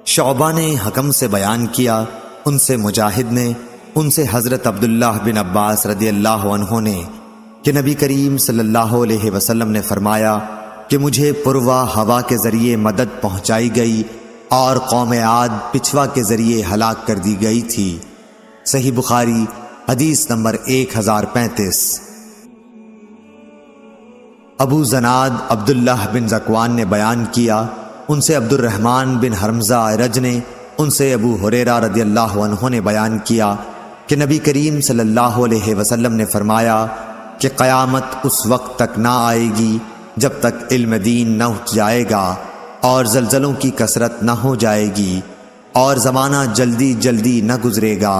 شعبہ نے حکم سے بیان کیا، ان سے مجاہد نے، ان سے حضرت عبداللہ بن عباس رضی اللہ عنہ نے کہ نبی کریم صلی اللہ علیہ وسلم نے فرمایا کہ مجھے پروا ہوا کے ذریعے مدد پہنچائی گئی اور قوم عاد پچھوا کے ذریعے ہلاک کر دی گئی تھی۔ صحیح بخاری حدیث نمبر 1035۔ ابو زناد عبداللہ بن ذکوان نے بیان کیا، ان سے عبد الرحمن بن حرمزہ ارج نے، ان سے ابو ہریرہ رضی اللہ عنہ نے بیان کیا کہ نبی کریم صلی اللہ علیہ وسلم نے فرمایا کہ قیامت اس وقت تک نہ آئے گی جب تک علم دین نہ اٹھ جائے گا اور زلزلوں کی کثرت نہ ہو جائے گی اور زمانہ جلدی جلدی نہ گزرے گا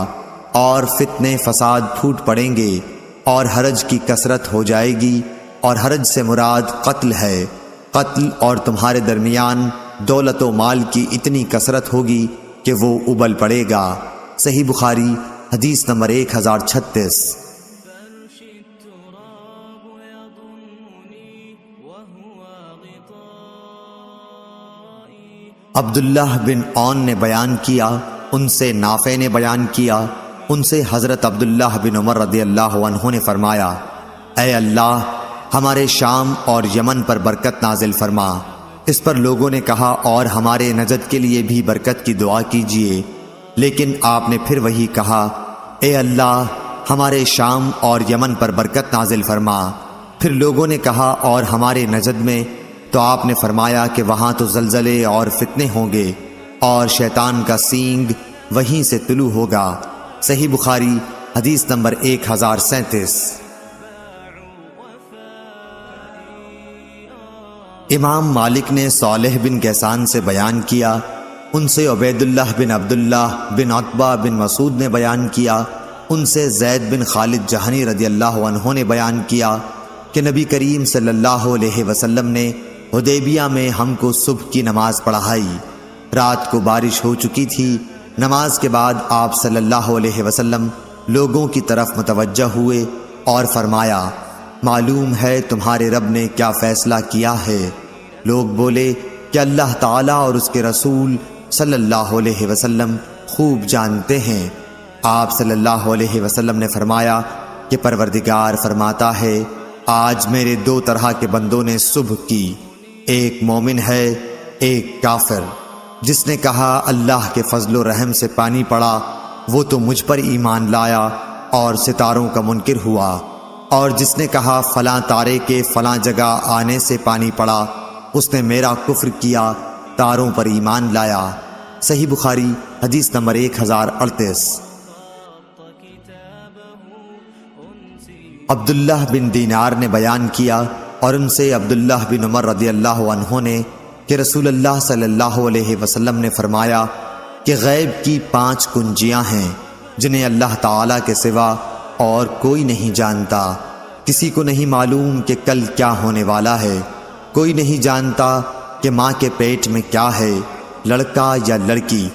اور فتنے فساد پھوٹ پڑیں گے اور حرج کی کثرت ہو جائے گی، اور حرج سے مراد قتل ہے، قتل اور تمہارے درمیان دولت و مال کی اتنی کثرت ہوگی کہ وہ ابل پڑے گا۔ صحیح بخاری حدیث نمبر 1036۔ عبداللہ بن عون نے بیان کیا، ان سے نافع نے بیان کیا، ان سے حضرت عبداللہ بن عمر رضی اللہ عنہ نے فرمایا، اے اللہ ہمارے شام اور یمن پر برکت نازل فرما۔ اس پر لوگوں نے کہا اور ہمارے نجد کے لیے بھی برکت کی دعا کیجیے، لیکن آپ نے پھر وہی کہا، اے اللہ ہمارے شام اور یمن پر برکت نازل فرما۔ پھر لوگوں نے کہا اور ہمارے نجد میں، تو آپ نے فرمایا کہ وہاں تو زلزلے اور فتنے ہوں گے اور شیطان کا سینگ وہیں سے طلوع ہوگا۔ صحیح بخاری حدیث نمبر 1037۔ امام مالک نے صالح بن کیسان سے بیان کیا، ان سے عبید اللہ بن عبداللہ بن عتبہ بن مسعود نے بیان کیا، ان سے زید بن خالد جہنی رضی اللہ عنہ نے بیان کیا کہ نبی کریم صلی اللہ علیہ وسلم نے حدیبیہ میں ہم کو صبح کی نماز پڑھائی۔ رات کو بارش ہو چکی تھی۔ نماز کے بعد آپ صلی اللہ علیہ وسلم لوگوں کی طرف متوجہ ہوئے اور فرمایا، معلوم ہے تمہارے رب نے کیا فیصلہ کیا ہے؟ لوگ بولے کہ اللہ تعالیٰ اور اس کے رسول صلی اللہ علیہ وسلم خوب جانتے ہیں۔ آپ صلی اللہ علیہ وسلم نے فرمایا کہ پروردگار فرماتا ہے، آج میرے دو طرح کے بندوں نے صبح کی، ایک مومن ہے ایک کافر۔ جس نے کہا اللہ کے فضل و رحم سے پانی پڑا، وہ تو مجھ پر ایمان لایا اور ستاروں کا منکر ہوا، اور جس نے کہا فلاں تارے کے فلاں جگہ آنے سے پانی پڑا، اس نے میرا کفر کیا، تاروں پر ایمان لایا۔ صحیح بخاری حدیث نمبر 1038۔ عبداللہ بن دینار نے بیان کیا، اور ان سے عبداللہ بن عمر رضی اللہ عنہ نے کہ رسول اللہ صلی اللہ علیہ وسلم نے فرمایا کہ غیب کی 5 کنجیاں ہیں جنہیں اللہ تعالیٰ کے سوا اور کوئی نہیں جانتا۔ کسی کو نہیں معلوم کہ کل کیا ہونے والا ہے، کوئی نہیں جانتا کہ ماں کے پیٹ میں کیا ہے، لڑکا یا لڑکی،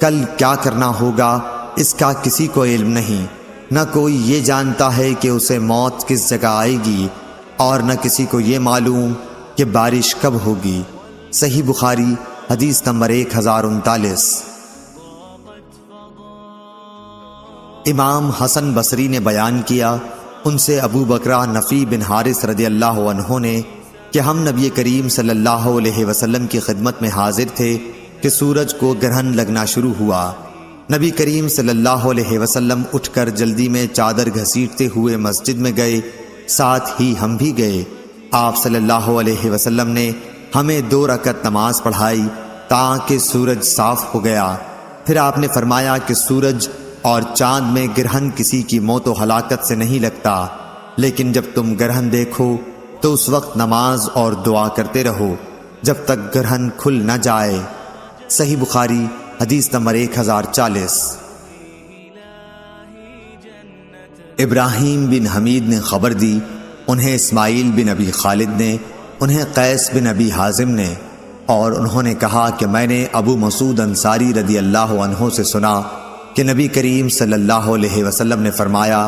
کل کیا کرنا ہوگا اس کا کسی کو علم نہیں، نہ کوئی یہ جانتا ہے کہ اسے موت کس جگہ آئے گی، اور نہ کسی کو یہ معلوم کہ بارش کب ہوگی۔ صحیح بخاری حدیث نمبر 1039۔ امام حسن بصری نے بیان کیا، ان سے ابو بکرہ نفی بن حارث رضی اللہ عنہ نے کہ ہم نبی کریم صلی اللہ علیہ وسلم کی خدمت میں حاضر تھے کہ سورج کو گرہن لگنا شروع ہوا۔ نبی کریم صلی اللہ علیہ وسلم اٹھ کر جلدی میں چادر گھسیٹتے ہوئے مسجد میں گئے، ساتھ ہی ہم بھی گئے۔ آپ صلی اللہ علیہ وسلم نے ہمیں 2 رکعت نماز پڑھائی تاکہ سورج صاف ہو گیا۔ پھر آپ نے فرمایا کہ سورج اور چاند میں گرہن کسی کی موت و ہلاکت سے نہیں لگتا، لیکن جب تم گرہن دیکھو تو اس وقت نماز اور دعا کرتے رہو جب تک گرہن کھل نہ جائے۔ صحیح بخاری حدیث نمبر 1040۔ ابراہیم بن حمید نے خبر دی، انہیں اسماعیل بن ابی خالد نے، انہیں قیس بن ابی حازم نے، اور انہوں نے کہا کہ میں نے ابو مسعود انصاری رضی اللہ عنہ سے سنا کہ نبی کریم صلی اللہ علیہ وسلم نے فرمایا،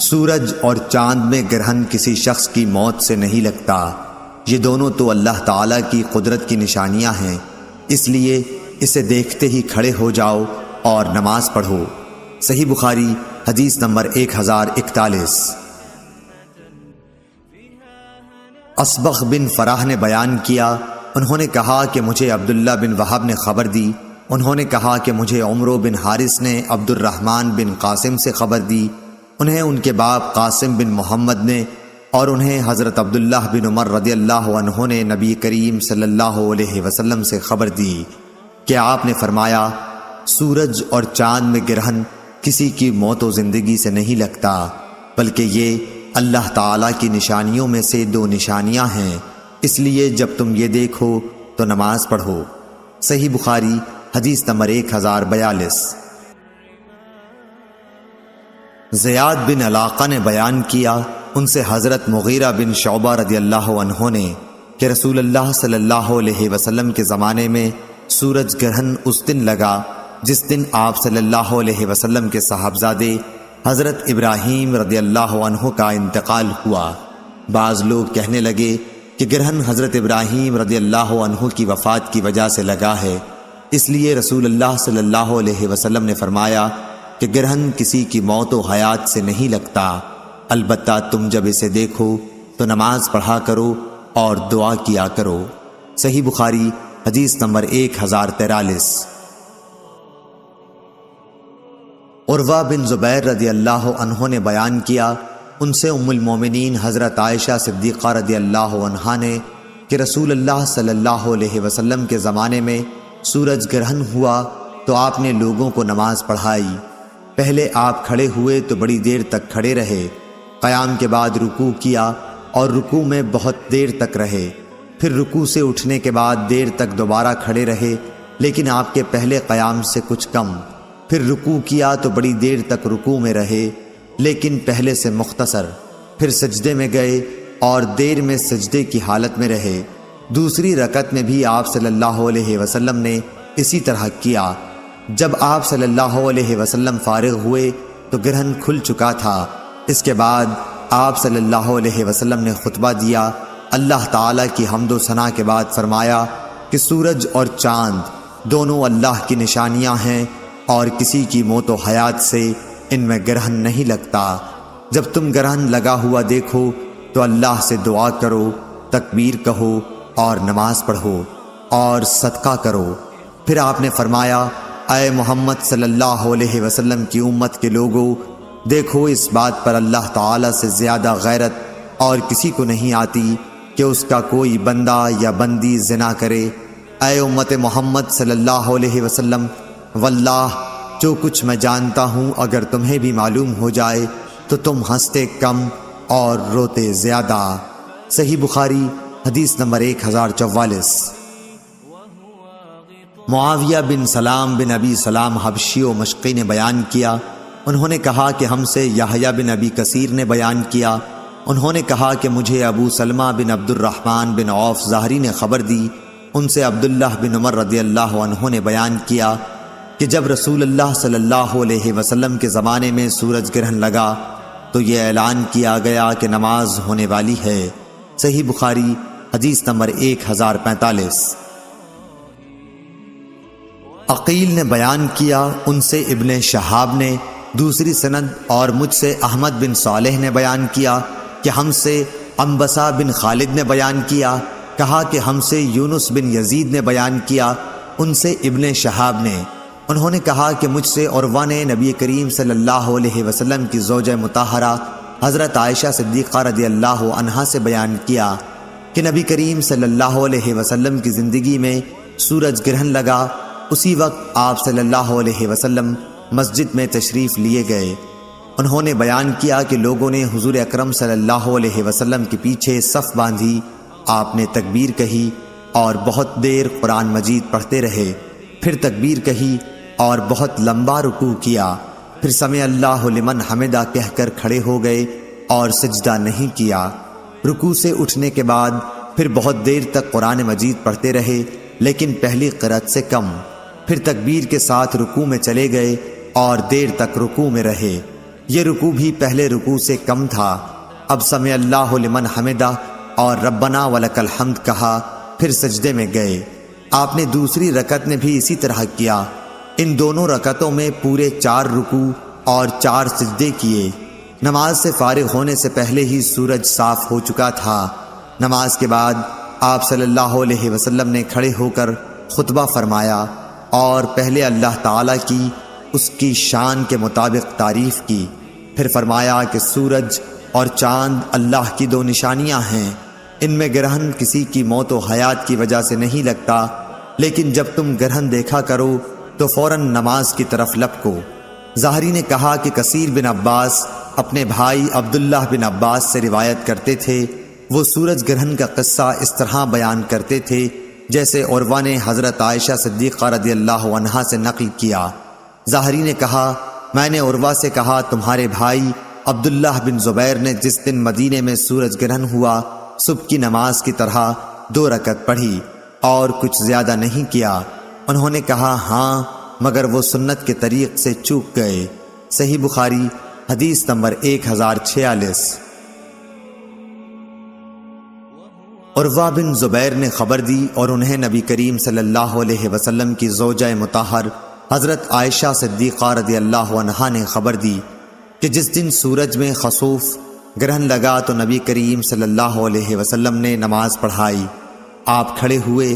سورج اور چاند میں گرہن کسی شخص کی موت سے نہیں لگتا، یہ دونوں تو اللہ تعالیٰ کی قدرت کی نشانیاں ہیں، اس لیے اسے دیکھتے ہی کھڑے ہو جاؤ اور نماز پڑھو۔ صحیح بخاری حدیث نمبر 1041۔ اصبغ بن فراح نے بیان کیا، انہوں نے کہا کہ مجھے عبداللہ بن وہب نے خبر دی، انہوں نے کہا کہ مجھے عمرو بن حارث نے عبد الرحمن بن قاسم سے خبر دی، انہیں ان کے باپ قاسم بن محمد نے، اور انہیں حضرت عبداللہ بن عمر رضی اللہ عنہ نے نبی کریم صلی اللہ علیہ وسلم سے خبر دی کہ آپ نے فرمایا، سورج اور چاند میں گرہن کسی کی موت و زندگی سے نہیں لگتا، بلکہ یہ اللہ تعالیٰ کی نشانیوں میں سے 2 نشانیاں ہیں، اس لیے جب تم یہ دیکھو تو نماز پڑھو۔ صحیح بخاری حدیث نمبر 1042۔ زیاد بن علاقہ نے بیان کیا، ان سے حضرت مغیرہ بن شعبہ رضی اللہ عنہ نے کہ رسول اللہ صلی اللہ علیہ وسلم کے زمانے میں سورج گرہن اس دن لگا جس دن آپ صلی اللہ علیہ وسلم کے صاحبزادے حضرت ابراہیم رضی اللہ عنہ کا انتقال ہوا۔ بعض لوگ کہنے لگے کہ گرہن حضرت ابراہیم رضی اللہ عنہ کی وفات کی وجہ سے لگا ہے، اس لیے رسول اللہ صلی اللہ علیہ وسلم نے فرمایا کہ گرہن کسی کی موت و حیات سے نہیں لگتا، البتہ تم جب اسے دیکھو تو نماز پڑھا کرو اور دعا کیا کرو۔ صحیح بخاری حدیث نمبر 1043۔ عروہ بن زبیر رضی اللہ عنہ نے بیان کیا، ان سے ام المومنین حضرت عائشہ صدیقہ رضی اللہ عنہا نے کہ رسول اللہ صلی اللہ علیہ وسلم کے زمانے میں سورج گرہن ہوا تو آپ نے لوگوں کو نماز پڑھائی۔ پہلے آپ کھڑے ہوئے تو بڑی دیر تک کھڑے رہے، قیام کے بعد رکوع کیا اور رکوع میں بہت دیر تک رہے، پھر رکوع سے اٹھنے کے بعد دیر تک دوبارہ کھڑے رہے لیکن آپ کے پہلے قیام سے کچھ کم، پھر رکوع کیا تو بڑی دیر تک رکوع میں رہے لیکن پہلے سے مختصر، پھر سجدے میں گئے اور دیر میں سجدے کی حالت میں رہے۔ دوسری رکعت میں بھی آپ صلی اللہ علیہ وسلم نے اسی طرح کیا۔ جب آپ صلی اللہ علیہ وسلم فارغ ہوئے تو گرہن کھل چکا تھا۔ اس کے بعد آپ صلی اللہ علیہ وسلم نے خطبہ دیا، اللہ تعالیٰ کی حمد و ثنا کے بعد فرمایا کہ سورج اور چاند دونوں اللہ کی نشانیاں ہیں اور کسی کی موت و حیات سے ان میں گرہن نہیں لگتا۔ جب تم گرہن لگا ہوا دیکھو تو اللہ سے دعا کرو، تکبیر کہو اور نماز پڑھو اور صدقہ کرو۔ پھر آپ نے فرمایا، اے محمد صلی اللہ علیہ وسلم کی امت کے لوگوں، دیکھو اس بات پر اللہ تعالیٰ سے زیادہ غیرت اور کسی کو نہیں آتی کہ اس کا کوئی بندہ یا بندی زنا کرے۔ اے امت محمد صلی اللہ علیہ وسلم، واللہ جو کچھ میں جانتا ہوں اگر تمہیں بھی معلوم ہو جائے تو تم ہنستے کم اور روتے زیادہ۔ صحیح بخاری حدیث نمبر 1044۔ معاویہ بن سلام بن ابی سلام حبشی و مشقی نے بیان کیا، انہوں نے کہا کہ ہم سے یحییٰ بن ابی کثیر نے بیان کیا، انہوں نے کہا کہ مجھے ابو سلمہ بن عبد الرحمن بن عوف ظاہری نے خبر دی، ان سے عبداللہ بن عمر رضی اللہ عنہ نے بیان کیا کہ جب رسول اللہ صلی اللہ علیہ وسلم کے زمانے میں سورج گرہن لگا تو یہ اعلان کیا گیا کہ نماز ہونے والی ہے۔ صحیح بخاری حدیث نمبر 1045۔ عقیل نے بیان کیا، ان سے ابن شہاب نے دوسری سند اور مجھ سے احمد بن صالح نے بیان کیا کہ ہم سے انبسا بن خالد نے بیان کیا، کہا کہ ہم سے یونس بن یزید نے بیان کیا، ان سے ابن شہاب نے، انہوں نے کہا کہ مجھ سے عروہ نے نبی کریم صلی اللہ علیہ وسلم کی زوجہ مطہرہ حضرت عائشہ صدیقہ رضی اللہ عنہا سے بیان کیا کہ نبی کریم صلی اللہ علیہ وسلم کی زندگی میں سورج گرہن لگا، اسی وقت آپ صلی اللہ علیہ وسلم مسجد میں تشریف لیے گئے۔ انہوں نے بیان کیا کہ لوگوں نے حضور اکرم صلی اللہ علیہ وسلم کے پیچھے صف باندھی، آپ نے تکبیر کہی اور بہت دیر قرآن مجید پڑھتے رہے، پھر تکبیر کہی اور بہت لمبا رکوع کیا، پھر سمع اللہ لمن حمدہ کہہ کر کھڑے ہو گئے اور سجدہ نہیں کیا۔ رکوع سے اٹھنے کے بعد پھر بہت دیر تک قرآن مجید پڑھتے رہے لیکن پہلی قرأت سے کم، پھر تکبیر کے ساتھ رکوع میں چلے گئے اور دیر تک رکوع میں رہے۔ یہ رکوع بھی پہلے رکوع سے کم تھا۔ اب سمع اللہ لمن حمدہ اور ربنا ولک الحمد کہا، پھر سجدے میں گئے۔ آپ نے دوسری رکعت میں بھی اسی طرح کیا۔ ان دونوں رکعتوں میں پورے 4 رکوع اور 4 سجدے کیے۔ نماز سے فارغ ہونے سے پہلے ہی سورج صاف ہو چکا تھا۔ نماز کے بعد آپ صلی اللہ علیہ وسلم نے کھڑے ہو کر خطبہ فرمایا اور پہلے اللہ تعالیٰ کی اس کی شان کے مطابق تعریف کی، پھر فرمایا کہ سورج اور چاند اللہ کی 2 نشانیاں ہیں، ان میں گرہن کسی کی موت و حیات کی وجہ سے نہیں لگتا، لیکن جب تم گرہن دیکھا کرو تو فوراً نماز کی طرف لپکو۔ ظاہری نے کہا کہ کثیر بن عباس اپنے بھائی عبداللہ بن عباس سے روایت کرتے تھے، وہ سورج گرہن کا قصہ اس طرح بیان کرتے تھے جیسے عروہ نے حضرت عائشہ صدیقہ رضی اللہ عنہا سے نقل کیا۔ ظاہری نے کہا، میں نے عروہ سے کہا تمہارے بھائی عبداللہ بن زبیر نے جس دن مدینے میں سورج گرہن ہوا صبح کی نماز کی طرح 2 رکعت پڑھی اور کچھ زیادہ نہیں کیا۔ انہوں نے کہا ہاں، مگر وہ سنت کے طریق سے چوک گئے۔ صحیح بخاری حدیث نمبر 1046۔ عروہ بن زبیر نے خبر دی اور انہیں نبی کریم صلی اللہ علیہ وسلم کی زوجہ مطہر حضرت عائشہ صدیقہ رضی اللہ عنہا نے خبر دی کہ جس دن سورج میں خسوف گرہن لگا تو نبی کریم صلی اللہ علیہ وسلم نے نماز پڑھائی۔ آپ کھڑے ہوئے،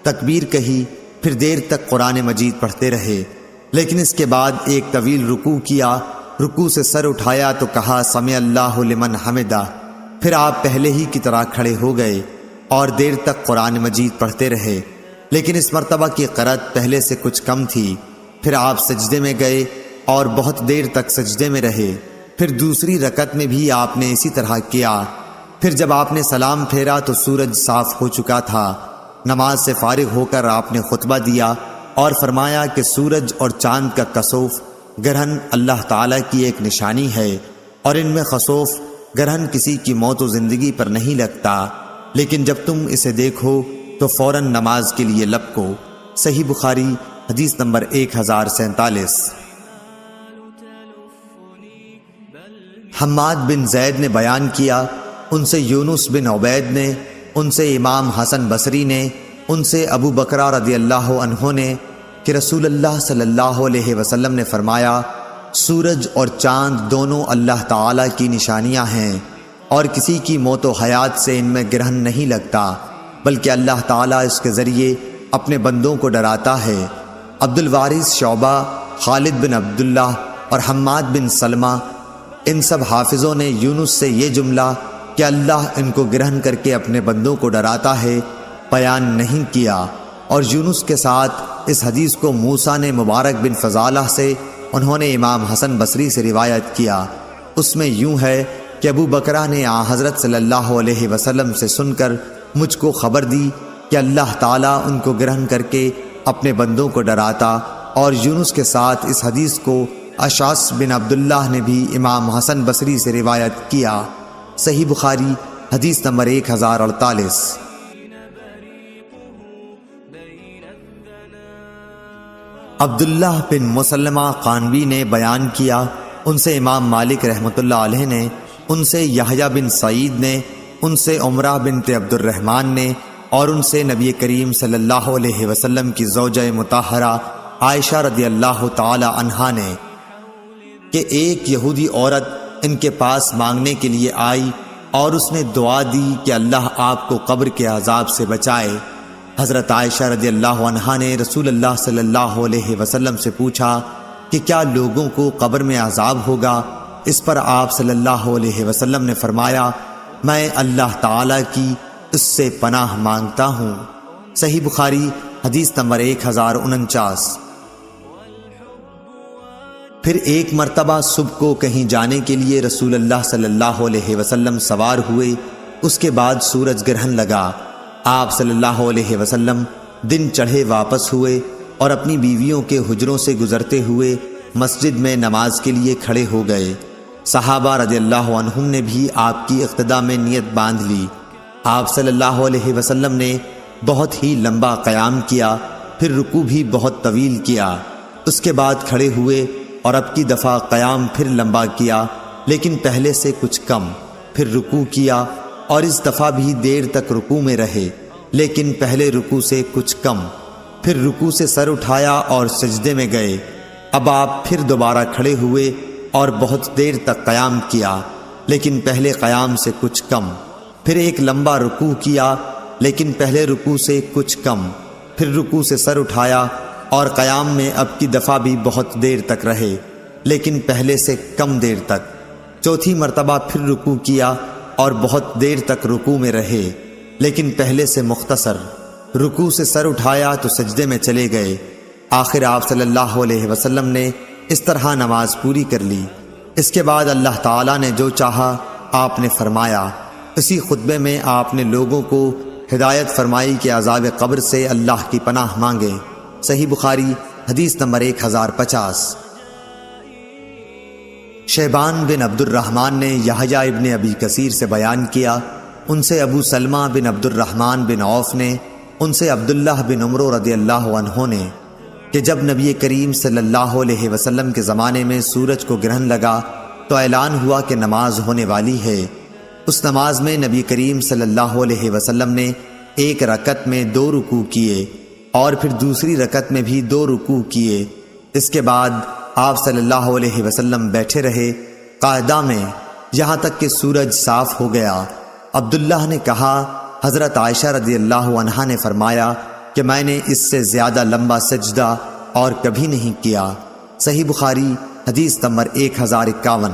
تکبیر کہی، پھر دیر تک قرآن مجید پڑھتے رہے، لیکن اس کے بعد ایک طویل رکوع کیا۔ رکوع سے سر اٹھایا تو کہا سمع اللہ لمن حمدہ، پھر آپ پہلے ہی کی طرح کھڑے ہو گئے اور دیر تک قرآن مجید پڑھتے رہے، لیکن اس مرتبہ کی قرأت پہلے سے کچھ کم تھی۔ پھر آپ سجدے میں گئے اور بہت دیر تک سجدے میں رہے۔ پھر دوسری رکعت میں بھی آپ نے اسی طرح کیا۔ پھر جب آپ نے سلام پھیرا تو سورج صاف ہو چکا تھا۔ نماز سے فارغ ہو کر آپ نے خطبہ دیا اور فرمایا کہ سورج اور چاند کا کسوف گرہن اللہ تعالیٰ کی ایک نشانی ہے، اور ان میں خسوف گرہن کسی کی موت و زندگی پر نہیں لگتا، لیکن جب تم اسے دیکھو تو فوراً نماز کے لیے لپکو۔ صحیح بخاری حدیث نمبر 1047۔ حماد بن زید نے بیان کیا، ان سے یونس بن عبید نے، ان سے امام حسن بصری نے، ان سے ابو بکرہ رضی اللہ عنہ نے کہ رسول اللہ صلی اللہ علیہ وسلم نے فرمایا سورج اور چاند دونوں اللہ تعالیٰ کی نشانیاں ہیں، اور کسی کی موت و حیات سے ان میں گرہن نہیں لگتا، بلکہ اللہ تعالیٰ اس کے ذریعے اپنے بندوں کو ڈراتا ہے۔ عبد الوارث شعبہ، خالد بن عبداللہ اور حماد بن سلمہ، ان سب حافظوں نے یونس سے یہ جملہ کہ اللہ ان کو گرہن کر کے اپنے بندوں کو ڈراتا ہے بیان نہیں کیا، اور یونس کے ساتھ اس حدیث کو موسیٰ نے مبارک بن فضالہ سے، انہوں نے امام حسن بصری سے روایت کیا۔ اس میں یوں ہے کہ ابو بکرہ نے حضرت صلی اللہ علیہ وسلم سے سن کر مجھ کو خبر دی کہ اللہ تعالیٰ ان کو گرہن کر کے اپنے بندوں کو ڈراتا، اور یونس کے ساتھ اس حدیث کو اشعث بن عبداللہ نے بھی امام حسن بصری سے روایت کیا۔ صحیح بخاری حدیث نمبر 1048۔ عبداللہ بن مسلمہ قانبی نے بیان کیا، ان سے امام مالک رحمۃ اللہ علیہ نے، ان سے یحییٰ بن سعید نے، ان سے عمرہ بنت عبد الرحمن نے، اور ان سے نبی کریم صلی اللہ علیہ وسلم کی زوجہ مطہرہ عائشہ رضی اللہ تعالی عنہا نے کہ ایک یہودی عورت ان کے پاس مانگنے کے لیے آئی اور اس نے دعا دی کہ اللہ آپ کو قبر کے عذاب سے بچائے۔ حضرت عائشہ رضی اللہ عنہا نے رسول اللہ صلی اللہ علیہ وسلم سے پوچھا کہ کیا لوگوں کو قبر میں عذاب ہوگا؟ اس پر آپ صلی اللہ علیہ وسلم نے فرمایا، میں اللہ تعالیٰ کی اس سے پناہ مانگتا ہوں۔ صحیح بخاری حدیث نمبر 1049۔ پھر ایک مرتبہ صبح کو کہیں جانے کے لیے رسول اللہ صلی اللہ علیہ وسلم سوار ہوئے، اس کے بعد سورج گرہن لگا۔ آپ صلی اللہ علیہ وسلم دن چڑھے واپس ہوئے اور اپنی بیویوں کے حجروں سے گزرتے ہوئے مسجد میں نماز کے لیے کھڑے ہو گئے۔ صحابہ رضی اللہ عنہم نے بھی آپ کی اقتداء میں نیت باندھ لی۔ آپ صلی اللہ علیہ وسلم نے بہت ہی لمبا قیام کیا، پھر رکوع بھی بہت طویل کیا، اس کے بعد کھڑے ہوئے اور اب کی دفعہ قیام پھر لمبا کیا لیکن پہلے سے کچھ کم، پھر رکوع کیا اور اس دفعہ بھی دیر تک رکوع میں رہے لیکن پہلے رکوع سے کچھ کم، پھر رکوع سے سر اٹھایا اور سجدے میں گئے۔ اب آپ پھر دوبارہ کھڑے ہوئے اور بہت دیر تک قیام کیا لیکن پہلے قیام سے کچھ کم، پھر ایک لمبا رکوع کیا لیکن پہلے رکوع سے کچھ کم، پھر رکوع سے سر اٹھایا اور قیام میں اب کی دفعہ بھی بہت دیر تک رہے لیکن پہلے سے کم دیر تک، چوتھی مرتبہ پھر رکوع کیا اور بہت دیر تک رکوع میں رہے لیکن پہلے سے مختصر، رکوع سے سر اٹھایا تو سجدے میں چلے گئے۔ آخر آپ صلی اللہ علیہ وسلم نے اس طرح نماز پوری کر لی۔ اس کے بعد اللہ تعالیٰ نے جو چاہا آپ نے فرمایا۔ اسی خطبے میں آپ نے لوگوں کو ہدایت فرمائی کہ عذاب قبر سے اللہ کی پناہ مانگے۔ صحیح بخاری حدیث نمبر 1050۔ شیبان بن عبد الرحمن نے یحییٰ ابن ابی کثیر سے بیان کیا، ان سے ابو سلمہ بن عبد الرحمن بن عوف نے، ان سے عبداللہ بن عمر رضی اللہ عنہ نے کہ جب نبی کریم صلی اللہ علیہ وسلم کے زمانے میں سورج کو گرہن لگا تو اعلان ہوا کہ نماز ہونے والی ہے۔ اس نماز میں نبی کریم صلی اللہ علیہ وسلم نے ایک رکعت میں 2 رکوع کیے اور پھر دوسری رکعت میں بھی 2 رکوع کیے۔ اس کے بعد آپ صلی اللہ علیہ وسلم بیٹھے رہے قاعدہ میں یہاں تک کہ سورج صاف ہو گیا۔ عبداللہ نے کہا، حضرت عائشہ رضی اللہ عنہا نے فرمایا کہ میں نے اس سے زیادہ لمبا سجدہ اور کبھی نہیں کیا۔ صحیح بخاری حدیث نمبر 1051۔